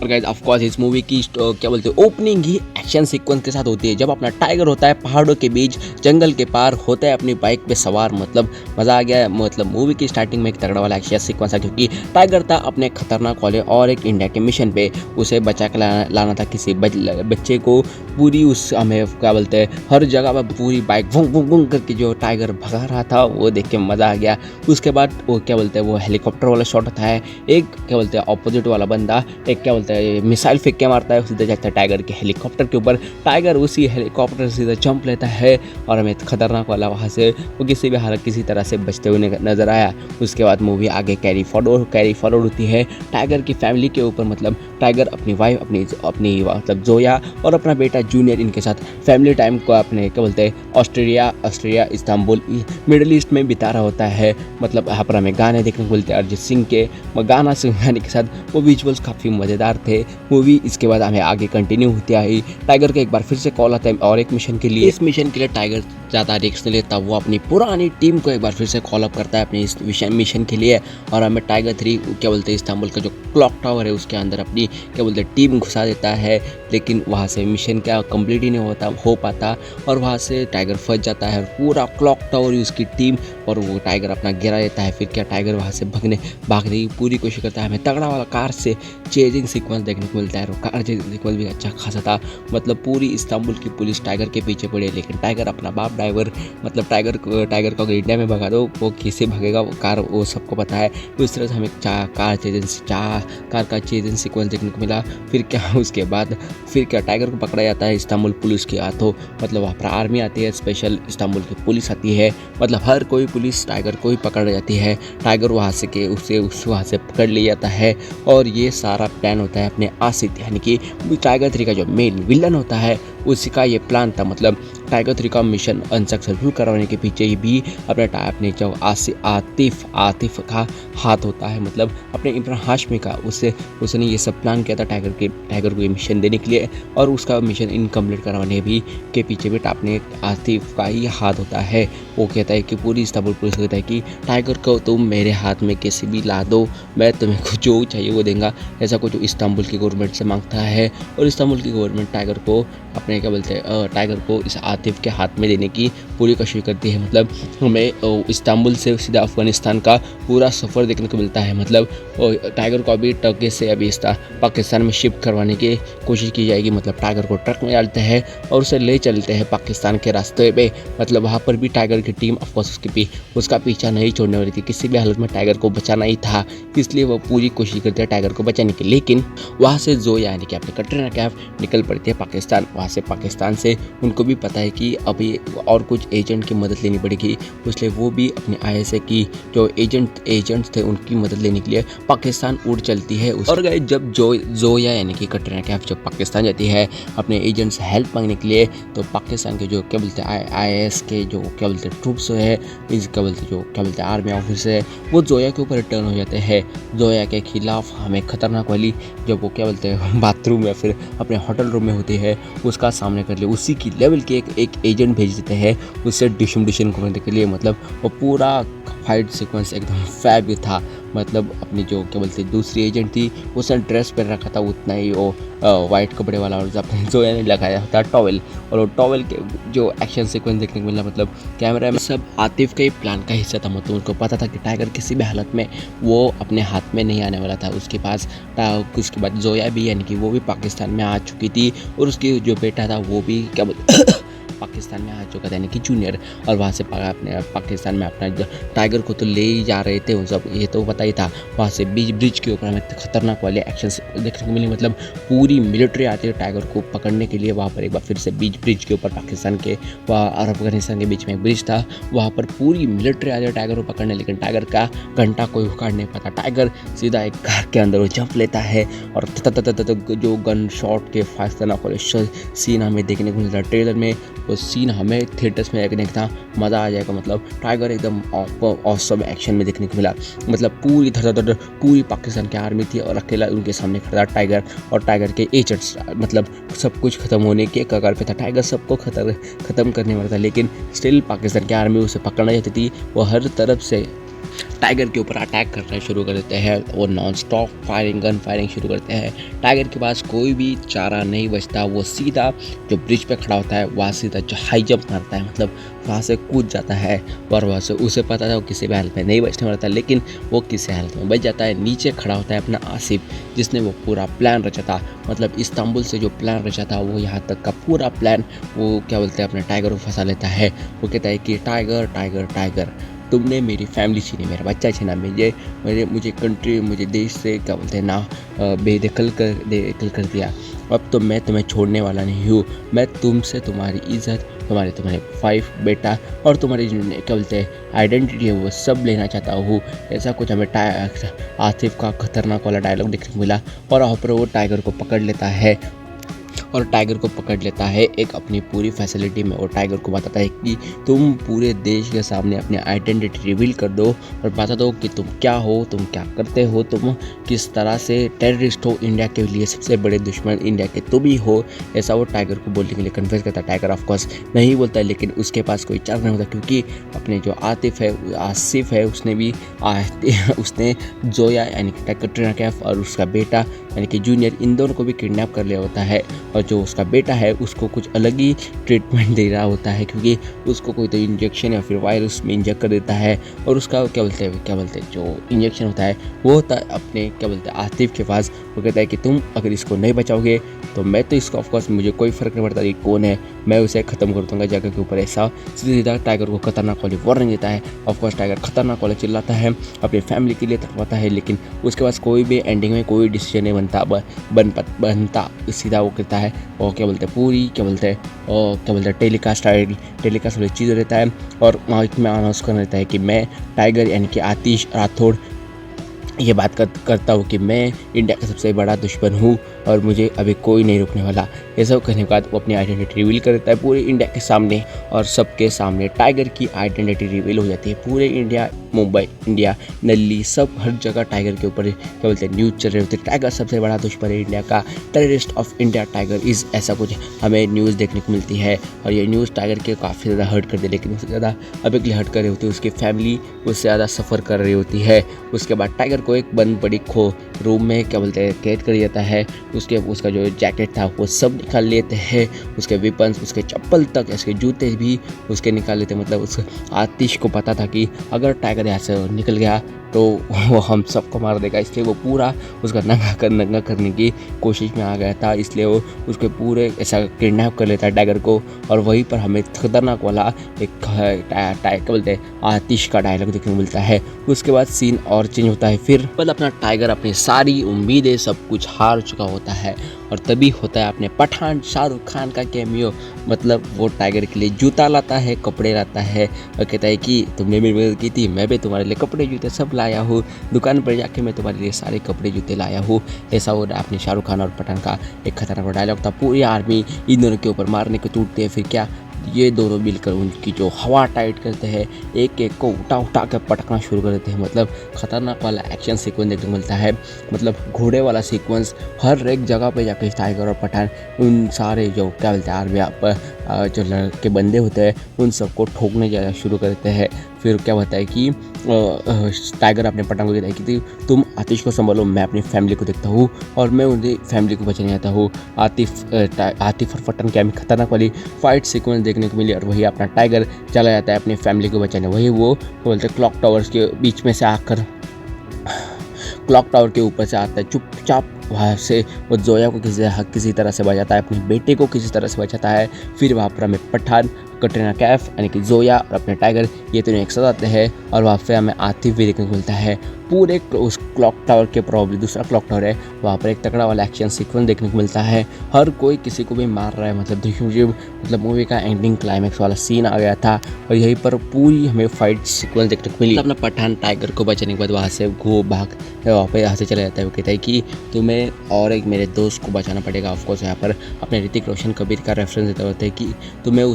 और guys of course इस movie की क्या बोलते हैं ओपनिंग ही एक्शन सीक्वेंस के साथ होती है, जब अपना टाइगर होता है पहाड़ों के बीच जंगल के पार होता है अपनी बाइक पे सवार। मतलब मज़ा आ गया। मतलब मूवी की स्टार्टिंग में एक तगड़ा वाला एक्शन सीक्वेंस है, क्योंकि टाइगर था अपने खतरनाक वाले और एक इंडिया के मिशन पे, उसे बचा के लाना था किसी बच्चे को। पूरी उस हमें क्या बोलते हैं हर जगह पर पूरी बाइक वुंग वुंग वुंग करके जो टाइगर भगा रहा था वो देख के मज़ा आ गया। उसके बाद वो क्या बोलते हैं वो हेलीकॉप्टर वाला शॉट होता है, एक क्या बोलते हैं अपोजिट वाला बंदा एक क्या बोलते हैं मिसाइल फेंक के मारता है, सीधा जाता है टाइगर के हेलीकॉप्टर के ऊपर। टाइगर उसी हेलीकॉप्टर से सीधा जंप लेता है और हमें खतरनाक वाला वहाँ से वो किसी भी हालत किसी तरह से बचते हुए नजर आया। उसके बाद मूवी आगे कैरी फॉरवर्ड होती है टाइगर की फैमिली के ऊपर। मतलब टाइगर अपनी वाइफ अपनी मतलब जोया और अपना बेटा जूनियर इनके साथ फैमिली टाइम को अपने क्या बोलते हैं ऑस्ट्रेलिया इस्तांबुल मिडल ईस्ट में बिता रहा होता है। मतलब यहाँ पर हमें गाने देखने को मिलते हैं अरिजीत सिंह के, गाना सुनने के साथ वो विजुअल्स काफ़ी मज़ेदार थे मूवी। इसके बाद हमें आगे कंटिन्यू होती आई, टाइगर का एक बार फिर से कॉल आता है और एक मिशन के लिए। इस मिशन के लिए टाइगर ज़्यादा रिस्क नहीं लेता, वो अपनी पुरानी टीम को एक बार फिर से कॉल अप करता है अपने इस मिशन के लिए। और हमें टाइगर 3 क्या बोलते हैं इस्तांबुल का जो क्लॉक टावर है उसके अंदर अपनी क्या बोलते हैं टीम घुसा देता है, लेकिन वहाँ से मिशन क्या कंप्लीट ही नहीं हो पाता और वहाँ से टाइगर फंस जाता है। पूरा क्लॉक टावर उसकी टीम और वो टाइगर अपना गिरा देता है। फिर क्या टाइगर वहाँ से भागने की पूरी कोशिश करता है। हमें तगड़ा वाला कार से चेजिंग सीक्वेंस देखने को मिलता है और कार चेजिंग सीक्वेंस भी अच्छा खासा था। मतलब पूरी इस्तांबुल की पुलिस टाइगर के पीछे पड़ी है, लेकिन टाइगर अपना बाप ड्राइवर मतलब टाइगर को अगर इंडिया में भगा दो वो किसे भगेगा, वो कार वो सबको पता है। उस तरह से हमें कार का चेजिंग सीक्वेंस देखने को मिला। फिर क्या उसके बाद फिर क्या टाइगर को पकड़ा जाता है इस्तांबुल पुलिस के हाथों। मतलब वहाँ पर आर्मी आती है, स्पेशल इस्तांबुल की पुलिस आती है। मतलब हर कोई पुलिस टाइगर को ही पकड़ जाती है। टाइगर वहाँ से वहाँ से पकड़ लिया जाता है और ये सारा प्लान होता है अपने आसिफ यानी कि टाइगर 3 का जो मेन विलन होता है उसी का ये प्लान था। मतलब टाइगर 3 का मिशन अनसक्सेसफुल करवाने के पीछे भी अपने जो आतिफ का हाथ होता है। मतलब अपने इमरान हाशमी का उसने ये सब प्लान किया था टाइगर को ये मिशन देने के लिए, और उसका मिशन इनकम्प्लीट करवाने के पीछे भी अपने आतिफ का ही हाथ होता है। वो कहता है कि पूरी इस्तांबुल पुलिस कहता है कि टाइगर को तुम मेरे हाथ में कैसे भी ला दो, मैं तुम्हें कुछ जो चाहिए वो देंगे। ऐसा कुछ इस्तांबुल की गवर्नमेंट से मांगता है और इस्तांबुल की गवर्नमेंट टाइगर को अपने क्या बोलते हैं टाइगर को इस आतिफ के हाथ में देने की पूरी कोशिश करती है। मतलब हमें इस्तांबुल से सीधा अफगानिस्तान का पूरा सफ़र देखने को मिलता है। मतलब टाइगर को अभी टर्की से अभी पाकिस्तान में शिफ्ट करवाने की कोशिश की जाएगी। मतलब टाइगर को ट्रक में डालते हैं और उसे ले चलते हैं पाकिस्तान के रास्ते पे। मतलब वहाँ पर भी टाइगर की टीम ऑफकोर्स उसका पीछा नहीं छोड़ने वाली थी, किसी भी हालत में टाइगर को बचाना ही था, इसलिए वो पूरी कोशिश करते हैं टाइगर को बचाने की। लेकिन वहाँ से जोया यानी कि अपनी कटरीना कैफ निकल पड़ती है पाकिस्तान। वहाँ से पाकिस्तान से उनको भी पता है कि अभी और कुछ एजेंट की मदद लेनी पड़ेगी, इसलिए वो भी अपने ISA की जो एजेंट्स थे उनकी मदद लेने के लिए पाकिस्तान उड़ चलती है। और गए जब जोया यानी कि कटरीना कैफ जब पाकिस्तान जाती है अपने एजेंट से हेल्प मांगने के लिए, तो पाकिस्तान के जो क्या बोलते हैं IS के जो क्या बोलते हैं ट्रूप्स है, इस क्या बोलते हैं आर्मी ऑफिसर है, वो जोया के ऊपर रिटर्न हो जाते हैं। जोया के खिलाफ हमें खतरनाक वाली जब वो क्या बोलते हैं बाथरूम या फिर अपने होटल रूम में होती है उसका सामने कर ले, उसी की लेवल के एक एजेंट भेज देते हैं उससे डिशन करने के लिए। मतलब वो पूरा फाइट सीक्वेंस एकदम फैब था। मतलब अपनी जो क्या बोलते हैं दूसरी एजेंट थी उसने ड्रेस पहन रखा था उतना ही वो वाइट कपड़े वाला, और अपने जोया ने लगाया था टॉवेल, और वो टॉवेल के जो एक्शन सीक्वेंस देखने को मिला। मतलब कैमरा में सब आतिफ के प्लान का हिस्सा था। मतलब उनको पता था कि टाइगर किसी भी हालत में वो अपने हाथ में नहीं आने वाला था उसके पास। उसके बाद जोया भी यानी कि वो भी पाकिस्तान में आ चुकी थी और उसकी जो बेटा था वो भी क्या बोलते पाकिस्तान में आ चुका था यानी कि जूनियर, और वहाँ से अपने पाकिस्तान में अपना टाइगर को तो ले ही जा रहे थे वो सब, ये तो पता ही था। वहाँ से ब्रिज के ऊपर हमें खतरनाक वाले एक्शन देखने को मिले। मतलब पूरी मिलिट्री आती है टाइगर को पकड़ने के लिए। वहाँ पर एक बार फिर से ब्रिज के ऊपर पाकिस्तान के और अफगानिस्तान के बीच में एक ब्रिज था, वहाँ पर पूरी मिलिट्री आती है टाइगर को पकड़ने, लेकिन टाइगर का घंटा कोई उखाड़ नहीं पाता। टाइगर सीधा एक घर के अंदर वो जंप लेता है और जो गन शॉट के खतरनाक वाले सीन हमें देखने को मिलता है ट्रेलर में। वो सीन हमें थिएटर्स में देखने का मज़ा आ जाएगा। मतलब टाइगर एकदम ऑसम एक्शन में देखने को मिला। मतलब पूरी पाकिस्तान की आर्मी थी और अकेला उनके सामने खड़ा था टाइगर, और टाइगर के एजेंट्स। मतलब सब कुछ खत्म होने के कगार पे था, टाइगर सबको खत्म करने वाला था, लेकिन स्टिल पाकिस्तान की आर्मी उसे पकड़ना चाहती थी। वो हर तरफ से टाइगर के ऊपर अटैक करना शुरू कर देते हैं। वो non stop firing gun firing शुरू करते हैं। टाइगर के पास कोई भी चारा नहीं बचता। वो सीधा जो ब्रिज पे खड़ा होता है वहाँ सीधा जो हाई जंप मारता है, मतलब वहाँ से कूद जाता है। और वहाँ से उसे पता था वो किसी भी हालत में नहीं बचने वाला था, लेकिन वो किसी हालत में बच जाता है। नीचे खड़ा होता है अपना आसिफ, जिसने वो पूरा प्लान रचा था, मतलब इस्तांबुल से जो प्लान रचा था वो यहाँ तक का पूरा प्लान वो क्या बोलते हैं अपने टाइगर को फंसा लेता है। वो कहता है कि टाइगर टाइगर टाइगर, तुमने मेरी फैमिली छीनी, मेरा बच्चा छीना, मुझे कंट्री मुझे देश से क्या बोलते हैं ना बेदखल कर दिया। अब तो मैं तुम्हें छोड़ने वाला नहीं हूँ। मैं तुमसे तुम्हारी इज्जत, तुम्हारे वाइफ बेटा और तुम्हारी क्या बोलते हैं आइडेंटिटी है वो सब लेना चाहता हूँ। ऐसा कुछ हमें आसिफ का खतरनाक वाला डायलॉग देखने को मिला। और वहाँ पर वो टाइगर को पकड़ लेता है और टाइगर को पकड़ लेता है एक अपनी पूरी फैसिलिटी में। और टाइगर को बताता है कि तुम पूरे देश के सामने अपनी आइडेंटिटी रिवील कर दो और बता दो कि तुम क्या हो, तुम क्या करते हो, तुम किस तरह से टेररिस्ट हो, इंडिया के लिए सबसे बड़े दुश्मन इंडिया के तुम ही हो। ऐसा वो टाइगर को बोलने के लिए कन्फ्यूज करता है। टाइगर ऑफकोर्स नहीं बोलता है, लेकिन उसके पास कोई चांस नहीं होता, क्योंकि अपने जो आसिफ है उसने जोया यानी कि कैटरीना कैफ और उसका बेटा यानी कि जूनियर, इन दोनों को भी किडनैप कर लिया होता है। और जो उसका बेटा है उसको कुछ अलग ही ट्रीटमेंट दे रहा होता है, क्योंकि उसको कोई तो इंजेक्शन या फिर वायरस में इंजेक्ट कर देता है। और उसका क्या बोलते हैं जो इंजेक्शन होता है वो होता है अपने क्या बोलते हैं आतिफ के पास। वो कहता है कि तुम अगर इसको नहीं बचाओगे तो मैं तो इसको ऑफकोर्स मुझे कोई फ़र्क नहीं पड़ता ये कौन है, मैं उसे ख़त्म कर दूंगा जगह के ऊपर। ऐसा सीधा टाइगर को खतरनाक वाली वार्निंग देता है। ऑफकोर्स टाइगर खतरनाक वाले चिल्लाता है, अपनी फैमिली के लिए तड़पाता है, लेकिन उसके पास कोई भी एंडिंग में कोई डिसीजन नहीं बनता। सीधा वो कहता है और क्या बोलते हैं पूरी क्या बोलते हैं टेलीकास्ट वाली चीज़ रहता है। और माइक में अनाउंस कर देता है कि मैं टाइगर यानी कि आतिश राठौड़ ये बात करता हूँ कि मैं इंडिया का सबसे बड़ा दुश्मन हूँ और मुझे अभी कोई नहीं रोकने वाला। ये सब कहने के बाद वो अपनी आइडेंटिटी रिवील कर देता है पूरे इंडिया के सामने। और सबके सामने टाइगर की आइडेंटिटी रिवील हो जाती है। पूरे इंडिया, मुंबई, इंडिया, दिल्ली, सब हर जगह टाइगर के ऊपर क्या बोलते हैं न्यूज़ चल रहे होते हैं। टाइगर सबसे बड़ा दुश्मन है इंडिया का, terrorist of India tiger is, ऐसा कुछ हमें न्यूज़ देखने को मिलती है। और ये न्यूज़ टाइगर के काफ़ी ज़्यादा हर्ट कर दी, लेकिन उससे ज़्यादा अभी के लिए हर्ट कर रही होती है उसकी फैमिली, उससे ज़्यादा सफ़र कर रही होती है। उसके बाद टाइगर को एक बंद पड़ी रूम में क्या बोलते हैं कैद कर जाता है। उसका जो जैकेट था वो सब निकाल लेते हैं, उसके वेपन्स, उसके चप्पल तक, उसके जूते भी उसके निकाल लेते हैं। मतलब उस आतिश को पता था कि अगर टाइगर यहाँ से निकल गया तो वो हम सबको मार देगा, इसलिए वो पूरा उसका नंगा करने की कोशिश में आ गया था। इसलिए वो उसके पूरे ऐसा किडनैप कर लेता है टाइगर को। और वहीं पर हमें खतरनाक वाला एक क्या बोलते हैं आतिश का डायलॉग देखने को मिलता है। उसके बाद सीन और चेंज होता है। फिर मतलब अपना टाइगर अपनी सारी उम्मीदें सब कुछ हार चुका होता है। और तभी होता है अपने पठान शाहरुख खान का कैमियो। मतलब वो टाइगर के लिए जूता लाता है, कपड़े लाता है और कहता है कि तुमने मेरी मदद की थी, मैं भी तुम्हारे लिए कपड़े जूते सब लाया हूँ, दुकान पर जाके मैं तुम्हारे लिए सारे कपड़े जूते लाया हूँ। ऐसा वो अपने शाहरुख खान और पठान का एक खतरनाक डायलॉग था। पूरी आर्मी इन दोनों के ऊपर मारने को टूटते हैं। फिर क्या ये दोनों मिलकर उनकी जो हवा टाइट करते हैं, एक एक को उठा कर पटकना शुरू कर देते हैं। मतलब खतरनाक वाला एक्शन सीक्वेंस देखने को मिलता है। मतलब घोड़े वाला सीक्वेंस, हर एक जगह पे जाके टाइगर और पठान उन सारे जो क्या बोलते हैं आर्मी जो लड़के बंदे होते हैं उन सबको ठोकने जाना शुरू कर देते हैं। फिर क्या होता है कि टाइगर अपने पठान को कहता है कि तुम आतिश को संभालो, मैं अपनी फैमिली को देखता हूँ और मैं उनकी फैमिली को बचाने आता हूँ। आतिफ और पठान की खतरनाक वाली फाइट सीक्वेंस देखने को मिली। और वही अपना टाइगर चला जाता है अपनी फैमिली को बचाने। वही वो बोलते हैं क्लॉक टावर्स के बीच में से आकर क्लॉक टावर के ऊपर से आता है चुपचाप, वहाँ से वो जोया को किसी तरह से बचाता है, अपने बेटे को किसी तरह से बचाता है। फिर वहाँ पर हमें पठान, कैटरीना कैफ यानी कि जोया और अपने टाइगर ये तीनों एक साथ आते हैं। और वहाँ पे हमें आतिफ भी देखने को मिलता है। पूरे उस क्लॉक टावर के प्रॉब्लम दूसरा क्लॉक टावर है, वहाँ पर एक तगड़ा वाला एक्शन सीक्वेंस देखने को मिलता है। हर कोई किसी को भी मार रहा है। मतलब मूवी का एंडिंग क्लाइमैक्स वाला सीन आ गया था। और यहीं पर पूरी हमें फाइट सीक्वेंस देखने को मिली। अपना पठान टाइगर को बचाने के बाद वहाँ से भाग वहाँ पे यहाँ से चला जाता है। वो कहता है कि तुम्हें और एक मेरे दोस्त को बचाना पड़ेगा। ऑफकोर्स यहाँ पर अपने ऋतिक रोशन कबीर का रेफरेंस देता होता है कि तुम्हें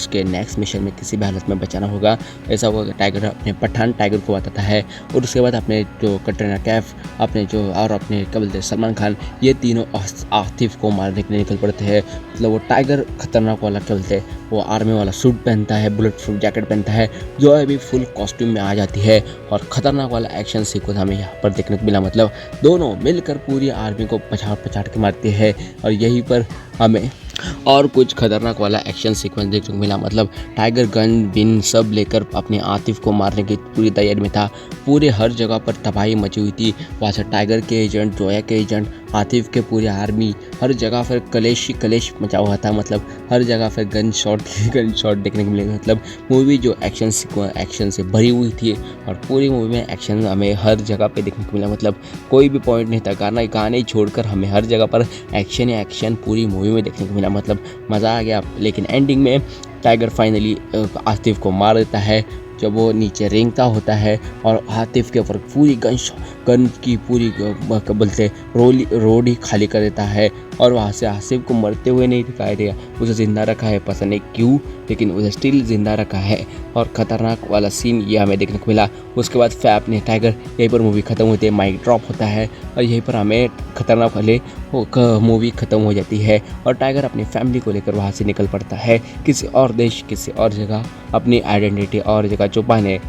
उसके नेक्स्ट मिशन में किसी भी हालत में बचाना होगा। ऐसा वो टाइगर अपने पठान टाइगर को बताता है और उसके बाद अपने जो कटरीना कैफ अपने जो और अपने क्या बोलते हैं सलमान खान, ये तीनों आतिफ को मारने के लिए निकल पड़ते हैं। मतलब वो टाइगर खतरनाक वाला क्या बोलते हैं वो आर्मी वाला सूट पहनता है, बुलेट प्रूफ जैकेट पहनता है, जो अभी फुल कॉस्ट्यूम में आ जाती है और ख़तरनाक वाला एक्शन सीक्वेंस हमें यहाँ पर देखने को मिला। मतलब दोनों मिलकर पूरी आर्मी को पछाड़ पछाड़ के मारते हैं और यहीं पर हमें और कुछ खतरनाक वाला एक्शन सीक्वेंस देखने को मिला। मतलब टाइगर गन बिन सब लेकर अपने आतिफ को मारने की पूरी तैयारी में था। पूरे हर जगह पर तबाही मची हुई थी। वहाँ से टाइगर के एजेंट, जोया के एजेंट, आतिफ के पूरी आर्मी, हर जगह पर कलेश ही कलेश मचा हुआ था। मतलब हर जगह पर गन शॉट देखने को मिलेगा। मतलब मूवी जो एक्शन से भरी हुई थी और पूरी मूवी में एक्शन हमें हर जगह पे देखने को मिला। मतलब कोई भी पॉइंट नहीं था, गाने छोड़कर हमें हर जगह पर एक्शन ही एक्शन पूरी मूवी में देखने को मिला। मतलब मज़ा आ गया। लेकिन एंडिंग में टाइगर फाइनली आतिफ को मार देता है जब वो नीचे रेंगता होता है और आतिफ के ऊपर पूरी गन की पूरी बोलते रोड ही खाली कर देता है और वहाँ से आसिफ को मरते हुए नहीं दिखाई दिया, उसे ज़िंदा रखा है। पता नहीं क्यों, लेकिन उसे स्टिल ज़िंदा रखा है और ख़तरनाक वाला सीन ये हमें देखने को मिला। उसके बाद फैप ने टाइगर यहीं पर मूवी ख़त्म होती है, माइक ड्रॉप होता है और यहीं पर हमें खतरनाक वाले मूवी ख़त्म हो जाती है और टाइगर अपनी फैमिली को लेकर वहाँ से निकल पड़ता है किसी और देश, किसी और जगह अपनी आइडेंटिटी और जगह छुपाने।